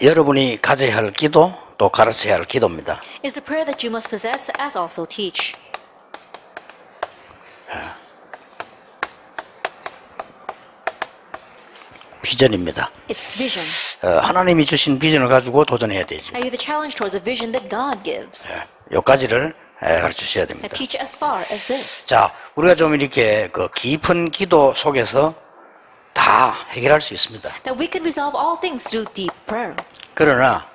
여러분이 가져야 할 기도 또 가르쳐야 할 기도입니다. It's a prayer that you must possess as also teach. 비전입니다. It's vision. 하나님이 주신 비전을 가지고 도전해야 되죠. Now you're the challenge towards the vision that God gives. 여기까지를 가르쳐 주셔야 Now 됩니다. teach as far as this. 자, 우리가 좀 이렇게 그 깊은 기도 속에서 다 해결할 수 있습니다. That we can resolve all things through deep prayer. 그러나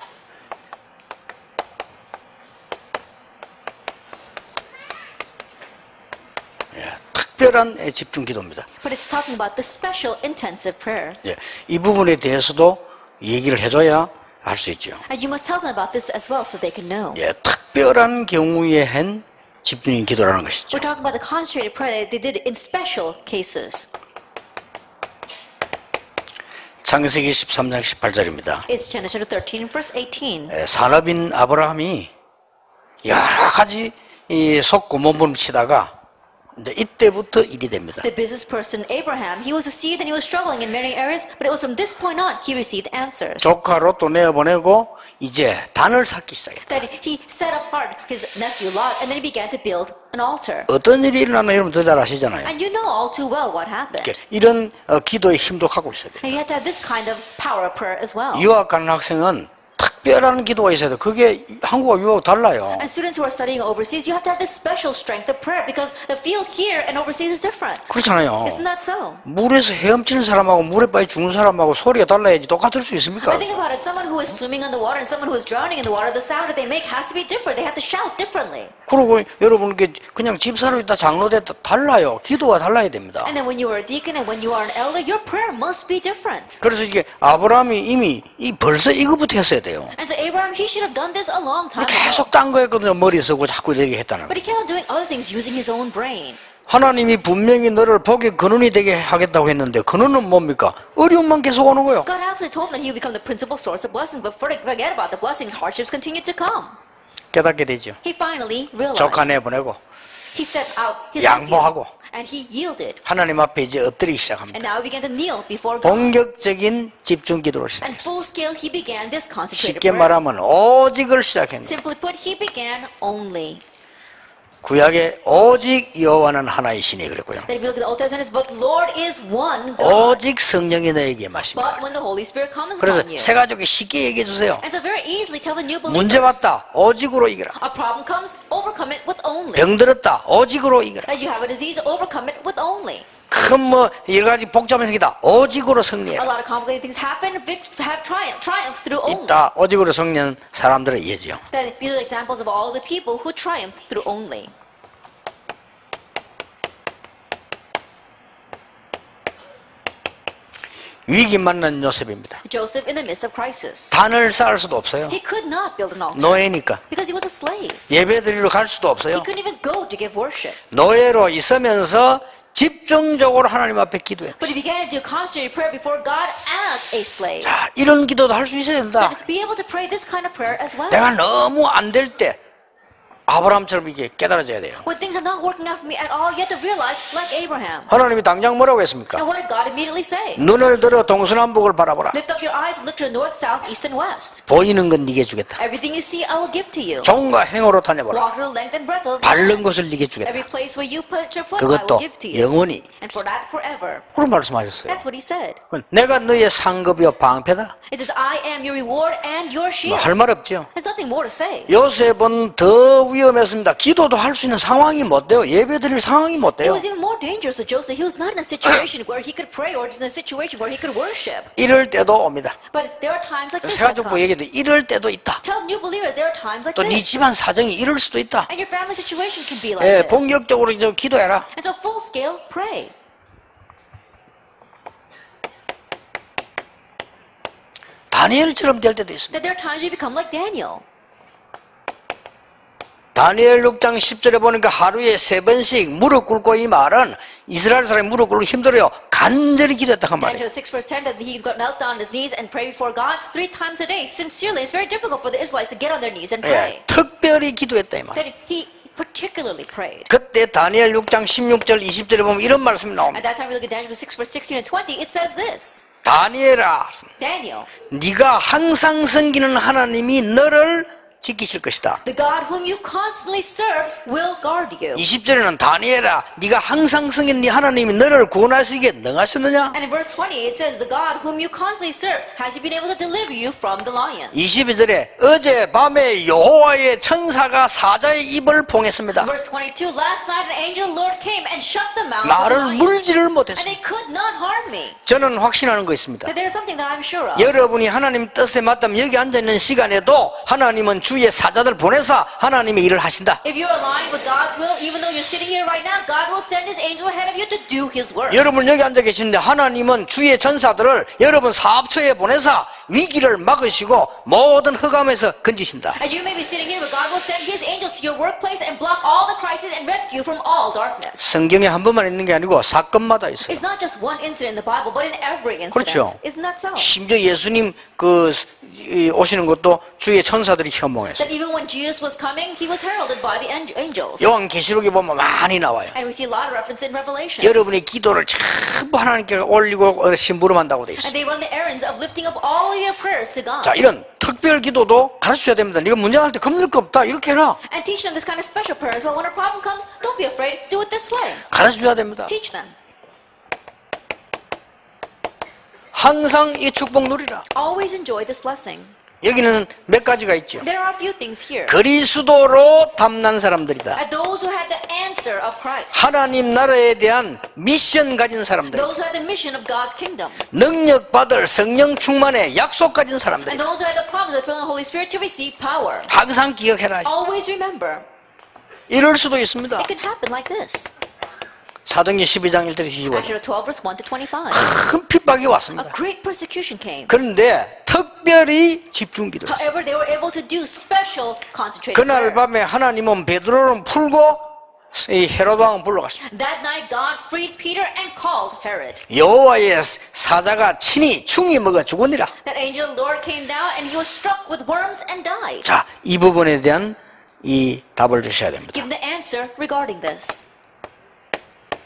특별한 집중 기도입니다. But it's talking about the special intensive prayer. 이 부분에 대해서도 얘기를 해줘야 할 수 있죠. And you must tell them about this as well so they can know. 특별한 경우에 한 집중인 기도라는 것이죠. We're talking about the concentrated prayer that they did in special cases. 창세기 13장 18절입니다. It's Genesis 13 verse 18. 산업인 아브라함이 여러 가지 속고문부를 치다가 이제 이때부터 일이 됩니다. The business person Abraham, he was a seed and he was struggling in many areas, but it was from this point on he received answers. 조카 롯도 내어보내고 이제 단을 쌓기 시작했다. That he set apart his nephew Lot and then he began to build an altar. 어떤 일이 일어나면 여러분 더 잘 아시잖아요. And you know all too well what happened. 이런 기도의 힘도 갖고 있어야 돼요. And you have to have this kind of power of prayer as well. 유학 가는 학생은 특별한 기도가 있어야 돼요. 그게 한국과 유학하고 달라요. And students who are studying overseas, you have to have this special strength of prayer because the field here and overseas is different. 그렇잖아요. Isn't that so? 물에서 헤엄치는 사람하고 물에 빠져 죽는 사람하고 소리가 달라야지 똑같을 수 있습니까? I think about it. Someone who is swimming in the water and someone who is drowning in the water, the sound that they make has to be different. They have to shout differently. 그리고 여러분 그냥 집사로 있다 장로 됐다 달라요. 기도가 달라야 됩니다. And then when you are a deacon and when you are an elder, your prayer must be different. 그래서 이게 아브라함이 이미 벌써 이거부터 했어야 돼요. And so Abraham, he should have done this a long time ago. 계속 딴 거 했거든요. 머리 쓰고 자꾸 이렇게 했다는 거. But he kept on doing other things using his own brain. 하나님이 분명히 너를 복의 근원이 되게 하겠다고 했는데 근원은 뭡니까? 어려움만 계속 오는 거예요. God absolutely told him that he would become the principal source of blessings, but forget about the blessings, hardships continue to come. 깨닫게 되죠. He finally realized. 조카 내보내고 He set out his 양보하고 nephew, and he yielded. 하나님 앞에 이제 엎드리기 시작합니다. And now he began to kneel before God. 본격적인 집중 기도를 시작. And full scale, he began this concentrated 쉽게 prayer. 말하면 오직을 시작했는 거예요. Simply put, he began only. 구약에 오직 여호와는 하나이시니 그랬고요. That if you look at the Old Testament, it's but Lord is one God. 오직 성령이 너에게 마십니다. But when the Holy Spirit comes 그래서 upon you. 새 가족이 쉽게 얘기해 주세요. And so very easily tell the new 문제 believers. 왔다 오직으로 이겨라. A problem comes, overcome it with only. 병들었다 오직으로 이겨라. That you have a disease, overcome it with only. 큰 여러 가지 복잡한 생기다 오직으로 A 승리해라. lot of complicated things happen, have triumph through only. 있다 오직으로 승리한 사람들의 예지요. That these are examples of all the people who triumphed through only. 위기 만난 요셉입니다. Joseph in the midst of crisis. 단을 쌓을 수도 없어요. He could not build an altar 노예니까. because he was a slave. 예배 드리러 갈 수도 He 없어요. couldn't even go to give worship. 노예로 있으면서 집중적으로 하나님 앞에 기도해. But he began to do concentrated prayer before God as a slave. 자, 이런 기도도 할 수 있어야 된다. And be able to pray this kind of prayer as well. 내가 너무 안 될 때 아브라함처럼 이게 깨달아져야 돼요. When things are not working out for me at all, you have to realize, like Abraham. 하나님이 당장 뭐라고 했습니까? And what did God immediately say? 눈을 들어 동서남북을 바라보라. Lift up your eyes and look to the north, south, east, and west. 보이는 건 네게 주겠다. Everything you see, I will give to you. 종과 행으로 다녀보라. Walk the length and breadth of the 바른 land. 곳을 네게 주겠다. Every place where you put your foot, I 그것도 will give to you. 영원히. And for that, forever. 그런 말씀하셨어요. That's what he said. 내가 너의 상급이요 방패다. It says, I am your reward and your shield. 할 말 없죠. There's nothing more to say. 요셉은 더 위험했습니다. 기도도 할 수 있는 상황이 못 돼요. 예배 드릴 상황이 못 It 돼요. was even more dangerous for Joseph. He was not in a situation where he could pray or in a situation where he could worship. 이럴 때도 옵니다. But there are times like this. that 세가족부 come. 얘기도 이럴 때도 있다. Tell new believers there are times like 또 네 this. 집안 사정이 이럴 수도 있다. And your family situation can be like 예, this. 본격적으로 이제 기도해라. And so full scale, pray. 다니엘처럼 될 때도 있습니다. That there are times you become like Daniel. 다니엘 6장 10절에 보니까 하루에 3번씩 무릎 꿇고 이 말은 이스라엘 사람이 무릎 꿇고 힘들어요. 간절히 기도했다 한 말이에요. Daniel 6 verse 10 that he got knelt down on his knees and pray before God 3 times a day. Sincerely, it's very difficult for the Israelites to get on their knees and pray. 예, 특별히 기도했다 이 말. That he particularly prayed. 그때 다니엘 6장 16절 20절에 보면 이런 말씀이 나옵니다. At that time, we look at Daniel 6 verse 16 and 20. It says this. 다니엘아, Daniel, 네가 항상 섬기는 하나님이 너를 지키실 것이다. the God whom you constantly serve will guard you. 20절에는 다니엘아, 네가 항상 섬기는 네 하나님이 너를 구원하시기에 능하셨느냐? And in verse 20, it says, the God whom you constantly serve, has he been able to deliver you from the lions? 22절에 어제 밤에 여호와의 천사가 사자의 입을 봉했습니다. Verse 22, last night an angel of the Lord came and shut the mouths of the 나를 lions, 물지를 and 못했습니다. they could not harm me. 저는 확신하는 거 있습니다. That there's something that I'm sure of. 여러분이 하나님 뜻에 맞다면 여기 앉아있는 시간에도 하나님은 주위에 사자들 보내서 하나님의 일을 하신다. If you're aligned with God's will, even though you're sitting here right now, God will send his angel ahead of you to do his work. 여러분 여기 앉아 계시는데 하나님은 주의 전사들을 여러분 사업처에 보내서 위기를 막으시고 모든 흑암에서 건지신다. And you may be sitting here, but God will send his angels to your workplace and block all the crises and rescue from all darkness. 성경에 한 번만 있는 게 아니고 사건마다 있어요. It's not just one incident in the Bible, but in every incident. 그렇죠. Isn't that so? 심지어 예수님 오시는 것도 주의 천사들이 현몽했어요. That even when Jesus was coming, he was heralded by the angels. 요한계시록에 보면 많이 나와요. And we see a lot of reference in Revelation. 여러분의 기도를 전부 하나님께 올리고 심부름한다고 돼 있어요. And they run the errands of lifting up all your prayers to God. 자, 이런 특별 기도도 가르쳐야 됩니다. 네가 문제할 때 겁낼 거 없다 이렇게 해라. And teach them this kind of special prayer as well. When a problem comes, don't be afraid. Do it this way. 가르쳐줘야 됩니다. Teach them. 항상 이 축복 누리라. Always enjoy this blessing. 여기는 몇 가지가 있죠. There are a few things here. 그리스도로 담난 사람들이다. And those who had the answer of Christ. 하나님 나라에 대한 미션 가진 사람들. Those who had the mission of God's kingdom. 능력 받을 성령 충만의 약속 가진 And 사람들. those who had the promise of filling the Holy Spirit to receive power. 항상 기억해라. Always remember, 이럴 수도 있습니다. it can happen like this. 사도행전 12장 1절 25절. Acts 12 verse 1 to 25. 큰 핍박이 A 왔습니다. great persecution came. 그런데 특별히 집중 기도했어요. However, they were able to do special concentrated 그날 prayer. 밤에 하나님은 베드로를 풀고 이 헤로드 왕을 불러갔습니다. That night, God freed Peter and called Herod. 여호와의 사자가 친히 충이 먹어 죽으니라. That angel of the Lord came down and he was struck with worms and died. 자, 이 부분에 대한 이 답을 주셔야 됩니다. Give the answer regarding this.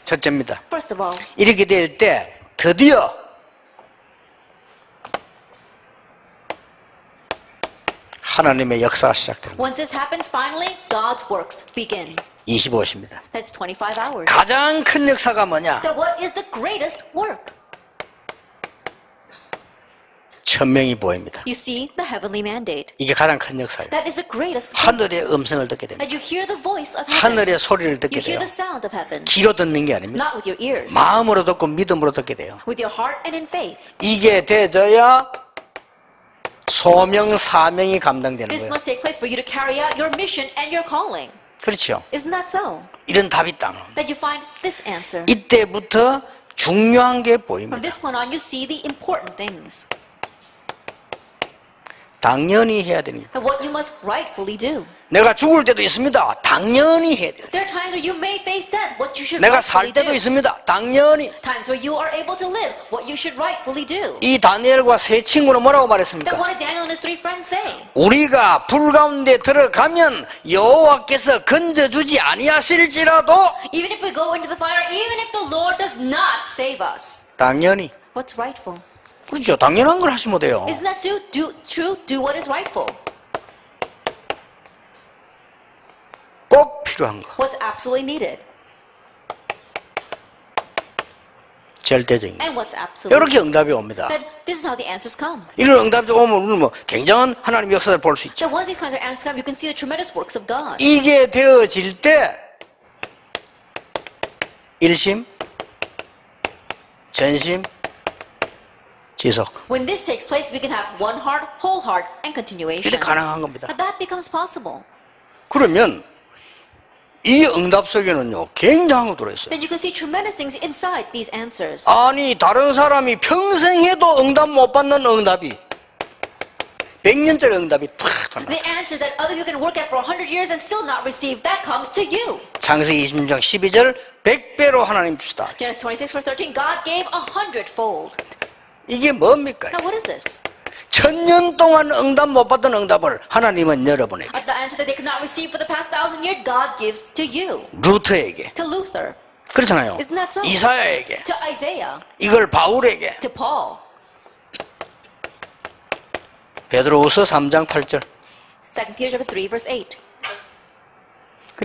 첫째입니다. First of all, 이렇게 될 때 드디어 하나님의 역사가 시작됩니다. once this happens, finally, God's works begin. 25입니다. That's 25 hours. 가장 큰 역사가 뭐냐? That what is the greatest work? 천명이 보입니다. You see the heavenly mandate. 이게 가장 큰 역사예요. That is the greatest work. 하늘의 음성을 듣게 됩니다. That you hear the voice of heaven. 하늘의 소리를 듣게 You hear 돼요. the sound of heaven. 귀로 듣는 게 아닙니다. Not with your ears. 마음으로 듣고 믿음으로 듣게 돼요. With your heart and in faith. 이게 되져야 소명 사명이 감당되는 This 거예요. must take place for you to carry out your mission and your calling. 그렇죠. Isn't that so? 이런 답이 딱 나옵니다. That you find this answer. 이때부터 중요한 게 From 보입니다. this point on, you see the important things. 당연히 해야 됩니다. And what you must rightfully do. 내가 죽을 때도 있습니다. 당연히 해야 돼요. There are times where you may face death. What you should 내가 살 rightfully 때도 do. 있습니다. 당연히. Times where you are able to live. What you should rightfully do. 이 다니엘과 세 친구는 뭐라고 Then 말했습니까? what did Daniel and his three friends say? 우리가 불 가운데 들어가면 여호와께서 건져주지 아니하실지라도 Even if we go into the fire, even if the Lord does not save us. 당연히. What's rightful? 그렇죠. 당연한 걸 하시면 돼요. Isn't that true? Do what is rightful. 꼭 필요한 거. What's absolutely needed. 절대적인 거. And what's absolute. 이렇게 응답이 옵니다. Then this is how the answers come. 이런 응답이 오면 우리는 뭐 굉장한 하나님의 역사를 볼 수 있죠. So once these kinds of answers come, you can see the tremendous works of God. 이게 되어질 때 일심, 전심, 지속. When this takes place, we can have one heart, whole heart, and 이게 continuation. 가능한 겁니다. And that becomes possible. 그러면 이 응답 속에는요 굉장한 거 들어있어요. Then you can see tremendous things inside these answers. 아니 다른 사람이 평생 해도 응답 못 받는 응답이 100년짜리 응답이 탁 전화. The answers that other people can work at for 100 years and still not receive, that comes to you. 창세기 26장 12절 100배로 하나님 주시다. Genesis 26 verse 13, God gave 100-fold. 이게 뭡니까? Now what is this? 1000년 동안 응답 못 받던 응답을 하나님은 여러분에게, The answer that they could not receive for the past 1,000 years, God gives to you. 루터에게, To Luther. 그렇잖아요. Isn't that so? 이사야에게, To Isaiah. 이걸 바울에게, To Paul. 베드로후서 3장 8절. 2 Peter chapter 3 verse 8.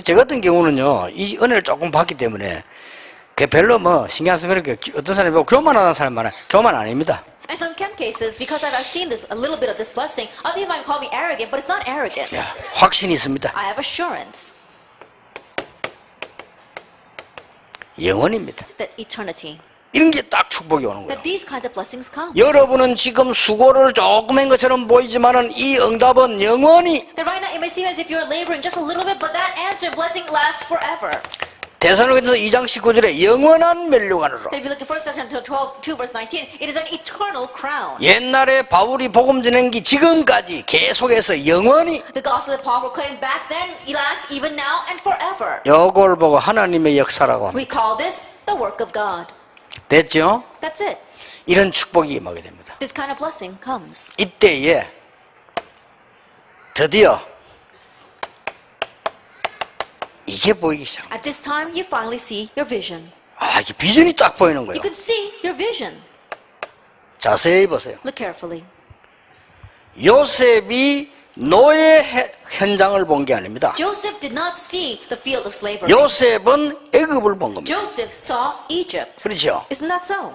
저 같은 경우는요, 이 은혜를 조금 받기 때문에 그 별로 뭐 신경 쓰는 그렇게 어떤 사람이 보고 교만하는 사람 많아요. 교만 아닙니다. And some cases, because I've seen this, a little bit of this blessing, other people might call me arrogant, but it's not arrogance. 야, 확신이 있습니다. I have assurance 영원입니다. that eternity, 이런 게 딱 축복이 오는 거예요. that these kinds of blessings come. 여러분은 지금 수고를 조금 한 것처럼 보이지만은 이 응답은 영원히. That right now it may seem as if you're laboring just a little bit, but that answer blessing lasts forever. 데살로니가서 2장 19절에 영원한 멸류관으로. That if you look at 1 Thessalonians 2 verse 19, it is an eternal crown. 옛날에 바울이 복음 전행기 지금까지 계속해서 영원히. The gospel that Paul proclaimed back then, it lasts even now and forever. 요걸 보고 하나님의 역사라고 합니다. We call this the work of God. 됐죠? That's it. 이런 축복이 임하게 됩니다. This kind of blessing comes. 이때에 드디어 이게 보이기 시작합니다. At this time, you finally see your vision. 아, 이게 비전이 딱 보이는 거예요. You can see your vision. 자세히 보세요. Look carefully. 요셉이 노예 현장을 본 게 아닙니다. Joseph did not see the field of slavery. 요셉은 애굽을 본 겁니다. Joseph saw Egypt. 그렇죠? Isn't that so?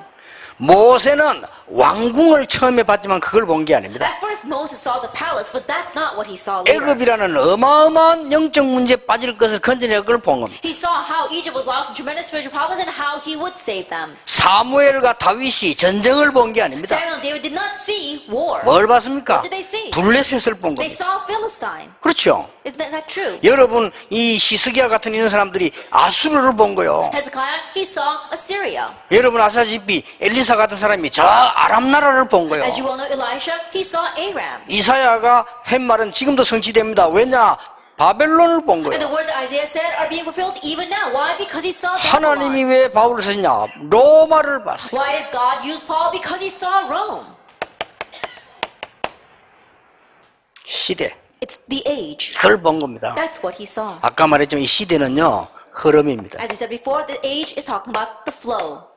모세는 왕궁을 처음에 봤지만 그걸 본 게 아닙니다. At first, Moses saw the palace, but that's not what he saw later. 애굽이라는 어마어마한 영적 문제에 빠질 것을 건져낼 걸 본 겁니다. He saw how Egypt was lost in tremendous spiritual problems and how he would save them. 사무엘과 다윗이 전쟁을 본 게 아닙니다. Samuel and David did not see war. 뭘 봤습니까? What did they see? 블레셋을 본 They 겁니다. saw Philistine. 그렇죠? Isn't that true? 여러분 이 히스기야 같은 이런 사람들이 아수르를 본 거요. Hezekiah, he saw Assyria. 여러분 아시다시피 엘리사 같은 사람이 저 아람 나라를 본 거요. As you all know, Elisha, he saw Aram. 이사야가 한 말은 지금도 성취됩니다. 왜냐? 바벨론을 본 And the 거예요. words that Isaiah said are being fulfilled even now. Why? Because he saw 하나님이 Babylon. 왜 바울을 쓰냐? 로마를 봤어요. Why did God use Paul? Because he saw Rome. 시대. It's the age. 그걸 본 겁니다. That's what he saw. 아까 말했지만 이 시대는요. 흐름입니다. As I said before, the age is talking about the flow.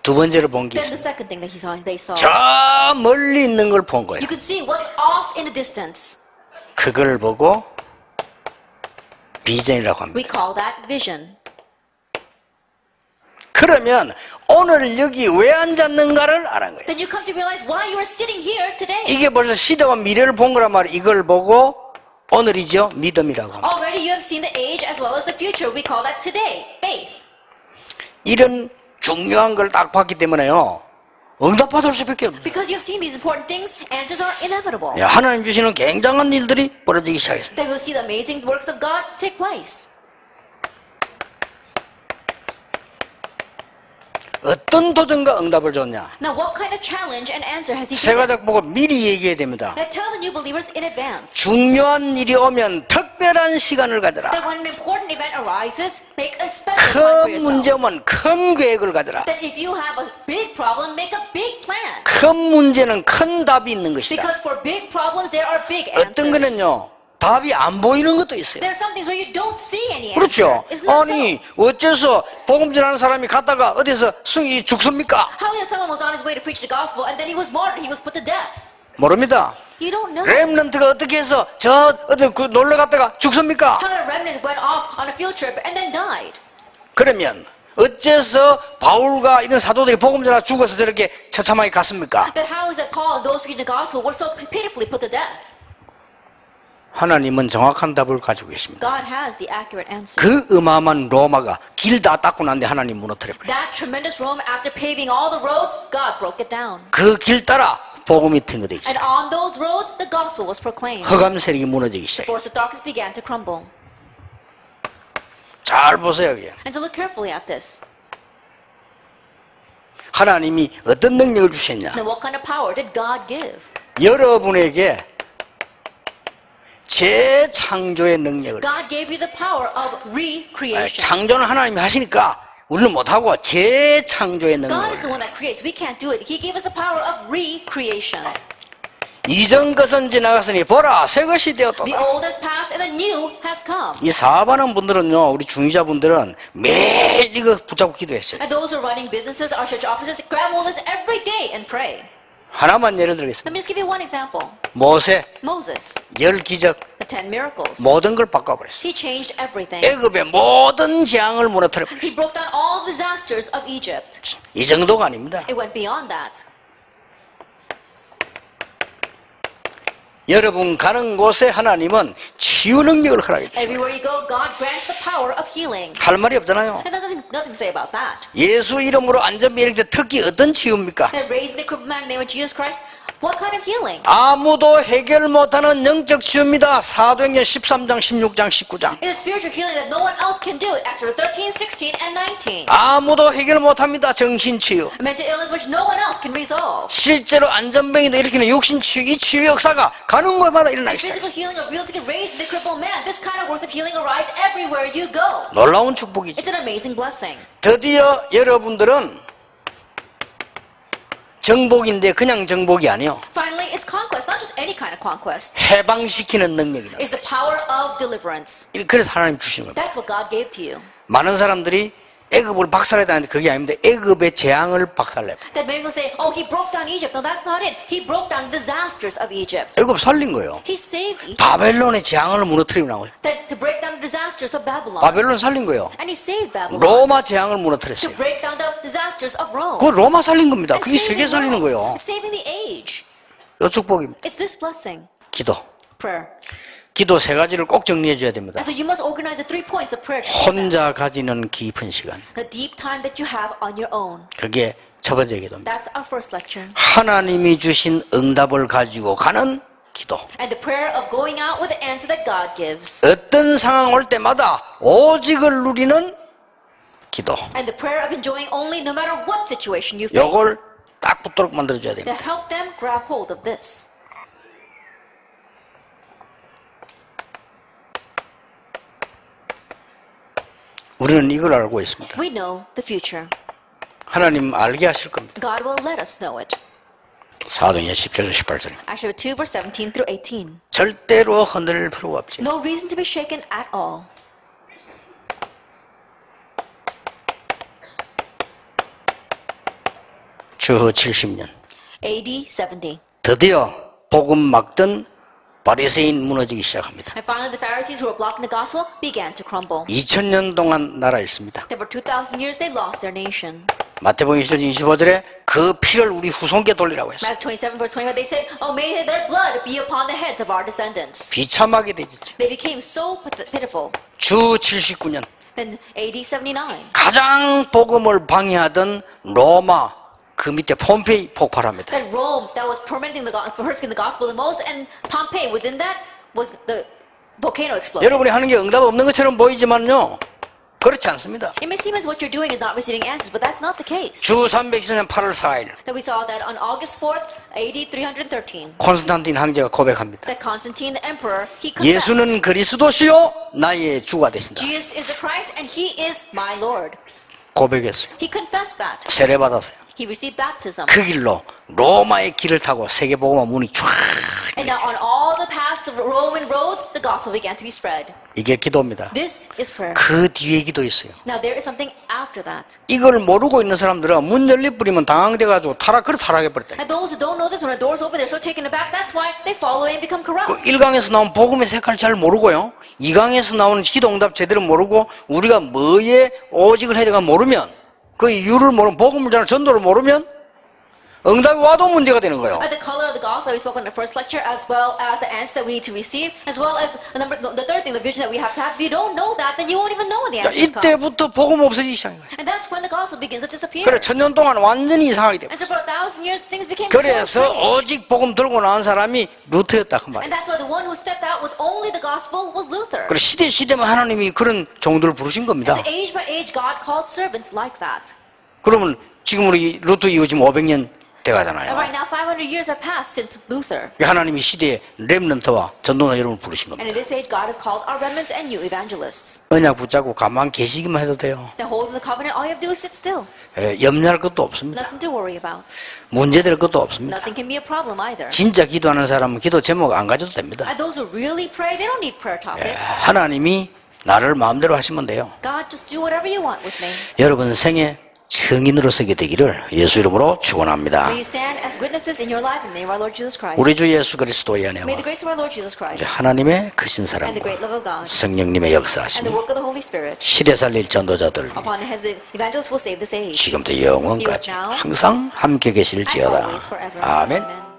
두 번째로 본 게 Then the 있어요. second thing that they saw. 저 멀리 있는 걸 본 거예요. You can see what's off in the distance. 그걸 보고 비전이라고 합니다. We call that vision. 그러면 오늘 여기 왜 앉았는가를 알은 거예요. Then you come to realize why you are sitting here today. 이게 벌써 시대와 미래를 본 거란 말이에요. 이걸 보고 오늘이죠. 믿음이라고 합니다. Already you have seen the age as well as the future. We call that today, faith. 이런 중요한 걸 딱 봤기 때문에요. 응답받을 수밖에 없어요. Because you have seen these important things, answers are inevitable. 야, 하나님 주시는 굉장한 일들이 벌어지기 시작했습니다. Then we'll see the amazing works of God take place. 어떤 도전과 응답을 줬냐? Now, what kind of challenge and answer has he 세 given? 가지 보고 미리 얘기해야 됩니다. Now, tell the new believers in advance 중요한 일이 오면 특별한 시간을 가져라. that when an important event arises, make a special time for 큰 문제 yourself. 오면 큰 계획을 가져라. That if you have a big problem, make a big plan. 큰 문제는 큰 답이 있는 것이다. Because for big problems, there are big 어떤 answers. 거는요, 답이 안 보이는 것도 있어요. There are some things where you don't see any answer. 그렇죠. Isn't that 아니, so? 어째서 복음 전하는 사람이 갔다가 어디서 승이 죽습니까? How if someone was on his way to preach the gospel and then he was martyred, he was put to death? 모릅니다. You don't know. 렘넌트가 어떻게 해서 저 어디 그 놀러 갔다가 죽습니까? How a remnant went off on a field trip and then died? 그러면 어째서 바울과 이런 사도들이 복음 전하 죽어서 저렇게 처참하게 갔습니까? Then how is it Paul and those preaching the gospel were so pitifully put to death? 하나님은 정확한 답을 가지고 계십니다. God has the accurate answer. 그 어마어마한 로마가 길 다 닦고 난데 하나님 무너뜨려 버렸어요. That tremendous Rome, after paving all the roads, God broke it down. 그 길 따라 복음이 튕겨져 있어요. And on those roads, the gospel was proclaimed. 허감 세력이 무너지기 시작해요. Force of darkness began to crumble. 잘 보세요. 여기. And to look carefully at this. 하나님이 어떤 능력을 주셨냐? Then what kind of power did God give? 여러분에게 재창조의 능력을. God gave you the power of recreation. 창조는 하나님이 하시니까 우리는 못하고 재창조의 God 능력을. is the one that creates. We can't do it. He gave us the power of recreation. 이전 것은 지나갔으니 보라 새 것이 되었다. The old has passed and the new has come. 이 사업하는 분들은요, 우리 중위자분들은 매일 이거 붙잡고 기도했어요. And those who are running businesses, our church officers, grab hold of this every day and pray. 하나만 예를 Let 들겠습니다. me just give you one example. 모세 Moses, 10기적 the 10 miracles. 모든 걸 바꿔버렸어요. He changed everything. 애굽의 모든 재앙을 무너뜨려버렸어요. He broke down all the disasters of Egypt. 이 정도가 아닙니다. It went beyond that. 여러분 가는 곳에 하나님은 치유 능력을 허락해 주십니다. Everywhere you go, God grants the power of healing. 할 말이 없잖아요. And nothing to say about that. 예수 이름으로 안전비행 때 특히 어떤 치유입니까? That raising the crippled man in the name of Jesus Christ, what kind of healing? 아무도 해결 못하는 영적 치유입니다. 사도행전 13장, 16장, 19장. It is spiritual healing that no one else can do. Acts 13, 16, and 19. 아무도 해결 못합니다. 정신치유. Mental illness which no one else can resolve. 실제로 안전병이도 일으키는 육신치유, 이 치유 역사가 가는 곳마다 일어나기 Physical 시작했어요. healing of real to raise the crippled man. This kind of works of healing arise everywhere you go. 놀라운 축복이죠. It's an amazing blessing. 드디어 여러분들은 정복인데 그냥 정복이 아니요. Finally, it's conquest, not just any kind of conquest. 해방시키는 능력이다. It's the power of deliverance. 그래서 하나님 주시는 겁니다. That's what God gave to you. 많은 사람들이 애굽을 박살내다는데 그게 아닌데 애굽의 재앙을 박살내요. That many will say, oh, he broke down Egypt. No, that's not it. He broke down the disasters of Egypt. 애굽 살린 거예요. He saved Egypt. 바벨론의 재앙을 무너뜨리고 나와요. That to break down the disasters of Babylon. 바벨론 살린 거예요. And he saved Babylon. 로마 재앙을 To 무너뜨렸어요. break down the disasters of Rome. 그거 로마 살린 겁니다. And 그게 세계 saving 살리는 Rome. 거예요. It's saving the age. 이 축복입니다. It's this blessing. 기도. Prayer. 기도 세 가지를 꼭 정리해 줘야 됩니다. And so you must organize the 3 points of prayer. 혼자 가지는 깊은 시간. The deep time that you have on your own. 그게 첫 번째 기도입니다. That's our first lecture. 하나님이 주신 응답을 가지고 가는 기도. And the prayer of going out with the answer that God gives. 어떤 상황 올 때마다 오직을 누리는 기도. And the prayer of enjoying only no matter what situation you face. 요걸 딱 붙도록 만들어줘야 됩니다. To help them grab hold of this. 우리는 이걸 알고 있습니다. We know the future. 하나님 알게 하실 겁니다. God will let us know it. 사도행전 17절 18절. Acts 2 verse 17 through 18. 절대로 흔들릴 필요가 없지. No reason to be shaken at all. 주후 70년 AD 70. 드디어 복음 막던 바리새인 무너지기 시작합니다. And finally the Pharisees who were blocking the gospel began to crumble. 2000년 동안 나라 잃습니다. That for 2,000 years they lost their nation. 마태복음 25절에 그 피를 우리 후손께 돌리라고 했어요. Matthew 27 verse 25 they said, oh may their blood be upon the heads of our descendants. 비참하게 되죠. They became so pitiful. 주 79년 Then AD 79. 가장 복음을 방해하던 로마 그 밑에 폼페이 폭발합니다. That Rome that was persecuting the gospel the most, and Pompeii within that was the volcano exploded. 여러분이 하는 게 응답 없는 것처럼 보이지만요. 그렇지 않습니다. It may seem as what you're doing is not receiving answers, but that's not the case. 주 320년 8월 4일 That we saw that on August 4th, AD 313, 콘스탄틴 황제가 고백합니다. that Constantine the emperor, he confessed, 예수는 그리스도시요 나의 주가 되신다. Jesus is the Christ and he is my Lord. 고백했어요. He confessed that. 세례 받았어요. He received baptism. 그 길로 로마의 길을 타고 세계복음화 문이 쫙. And now on all the paths of Roman roads, the gospel began to be spread. 이게 기도입니다. This is prayer. 그 뒤에 기도 있어요. Now there is something after that. 이걸 모르고 있는 사람들은 문 열리뿌리면 당황돼가지고 타락해버렸다. And those who don't know this, when the doors open, they're so taken aback. That's why they fall away and become corrupt. 1강에서 나온 복음의 색깔 잘 모르고요. 2강에서 나오는 기도응답 제대로 모르고 우리가 뭐에 오직을 해야 될까 모르면 그 이유를 모르면 복음을 잘 전도를 모르면 응답이 와도 문제가 되는 거예요. The color of the gospel that we spoke on the first lecture, as well as the answer that we need to receive, as well as the third thing, the vision that we have to have. If you don't know that, then you won't even know when the answers come. 이때부터 복음 없어지기 시작한 거예요. And that's when the gospel begins to disappear. 그래 1000년 동안 완전히 이상하게 돼요. And so for 1,000 years, things became so 그래서 strange. 오직 복음 들고 나온 사람이 루터였다 그 And 말이에요. that's why the one who stepped out with only the gospel was Luther. 그래 시대만 하나님이 그런 종들을 부르신 겁니다. So age by age, God called servants like that. 그러면 지금 우리 루터 이후 지금 500년 And 돼가잖아요. right now, 500 years have passed since Luther. 하나님이 시대에 렘넌트와 전도나 여러분을 부르신 겁니다. And in this age, God has called our remnants and new evangelists. 언약 붙잡고 가만 계시기만 해도 돼요. That hold the covenant, all you have to do is sit still. 염려할 것도 없습니다. Nothing to worry about. 문제될 것도 없습니다. Nothing can be a problem either. 진짜 기도하는 사람은 기도 제목 안 가져도 됩니다. And those who really pray, they don't need prayer topics. 하나님이 나를 마음대로 하시면 돼요. God, just do whatever you want with me. 여러분 생애 증인으로 서게 되기를 예수 이름으로 축원합니다. May you stand as witnesses in your life in the name of our Lord Jesus Christ. 우리 주 예수 그리스도의 May 은혜와 the grace of our Lord Jesus Christ 하나님의 크신 and the 사랑과 great love of God 성령님의 and 역사하심이 the work of the Holy Spirit 시대 살릴 전도자들 upon the evangelists will save this age 지금부터 영원까지 항상 함께 and 계실지어다. always forever. 아멘. Amen.